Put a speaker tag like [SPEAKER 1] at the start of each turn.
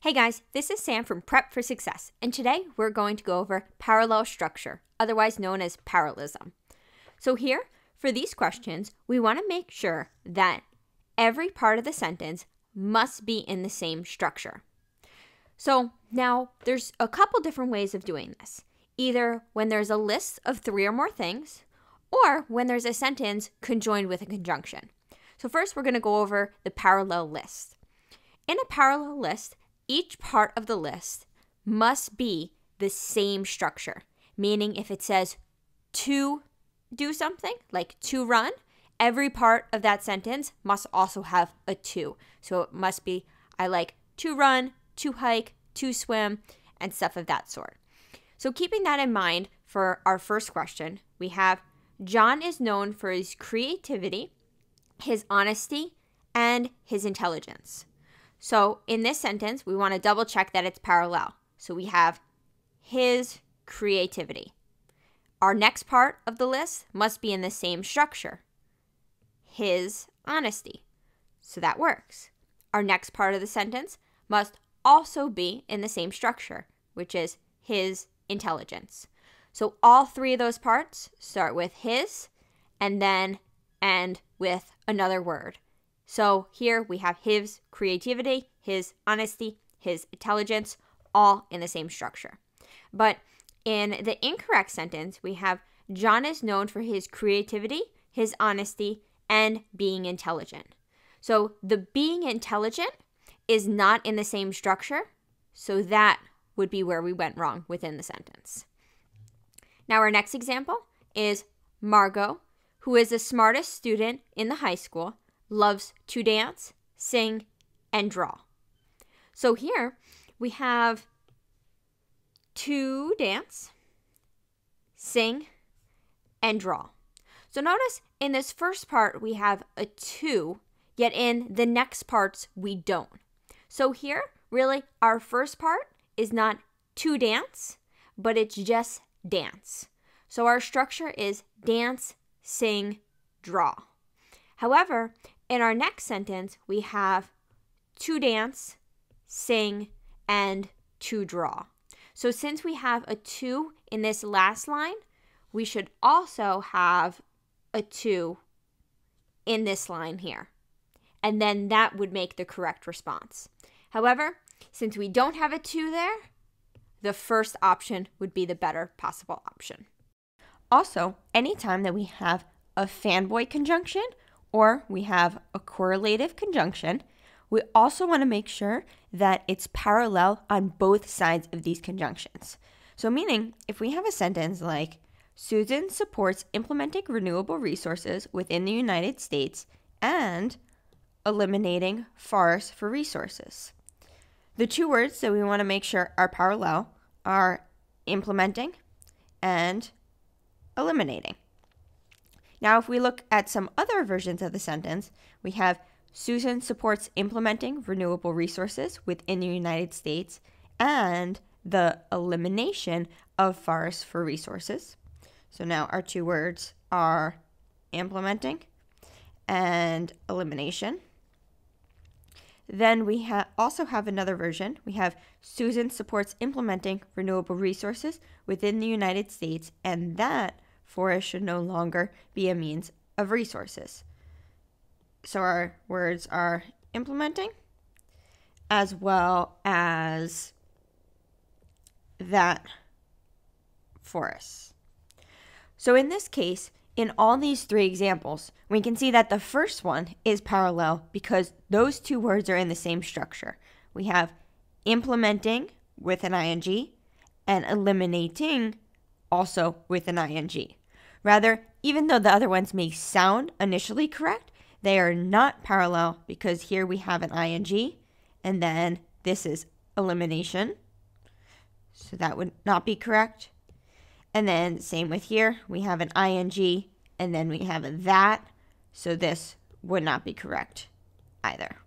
[SPEAKER 1] Hey guys, this is Sam from Prep for Success, and today we're going to go over parallel structure, otherwise known as parallelism. So here, for these questions, we want to make sure that every part of the sentence must be in the same structure. So now there's a couple different ways of doing this. Either when there's a list of 3 or more things, or when there's a sentence conjoined with a conjunction. So first we're going to go over the parallel list. In a parallel list, each part of the list must be the same structure, meaning if it says to do something, like to run, every part of that sentence must also have a to. So it must be, I like to run, to hike, to swim, and stuff of that sort. So keeping that in mind for our first question, we have John is known for his creativity, his honesty, and his intelligence. So in this sentence, we want to double check that it's parallel. So we have his creativity. Our next part of the list must be in the same structure. His honesty. So that works. Our next part of the sentence must also be in the same structure, which is his intelligence. So all 3 of those parts start with his and then end with another word. So here we have his creativity, his honesty, his intelligence, all in the same structure. But in the incorrect sentence, we have John is known for his creativity, his honesty, and being intelligent. So the being intelligent is not in the same structure, so that would be where we went wrong within the sentence. Now our next example is Margot, who is the smartest student in the high school, loves to dance, sing, and draw. So here we have to dance, sing, and draw. So notice in this first part we have a to, yet in the next parts we don't. So here, really, our first part is not to dance, but it's just dance. So our structure is dance, sing, draw. However, in our next sentence, we have to dance, sing, and to draw. So since we have a to in this last line, we should also have a to in this line here. And then that would make the correct response. However, since we don't have a to there, the first option would be the better possible option. Also, anytime that we have a fanboy conjunction or we have a correlative conjunction, we also want to make sure that it's parallel on both sides of these conjunctions. So meaning, if we have a sentence like, Susan supports implementing renewable resources within the United States and eliminating forests for resources. The 2 words that we want to make sure are parallel are implementing and eliminating. Now, if we look at some other versions of the sentence, we have Susan supports implementing renewable resources within the United States and the elimination of forests for resources. So now our 2 words are implementing and elimination. Then we also have another version. We have Susan supports implementing renewable resources within the United States, and that forest should no longer be a means of resources. So our words are implementing as well as that forest. So in this case, in all these 3 examples, we can see that the first one is parallel because those 2 words are in the same structure. We have implementing with an ing and eliminating also with an ing. Rather, even though the other ones may sound initially correct, they are not parallel because here we have an ing and then this is elimination. So that would not be correct. And then same with here, we have an ing and then we have a that. So this would not be correct either.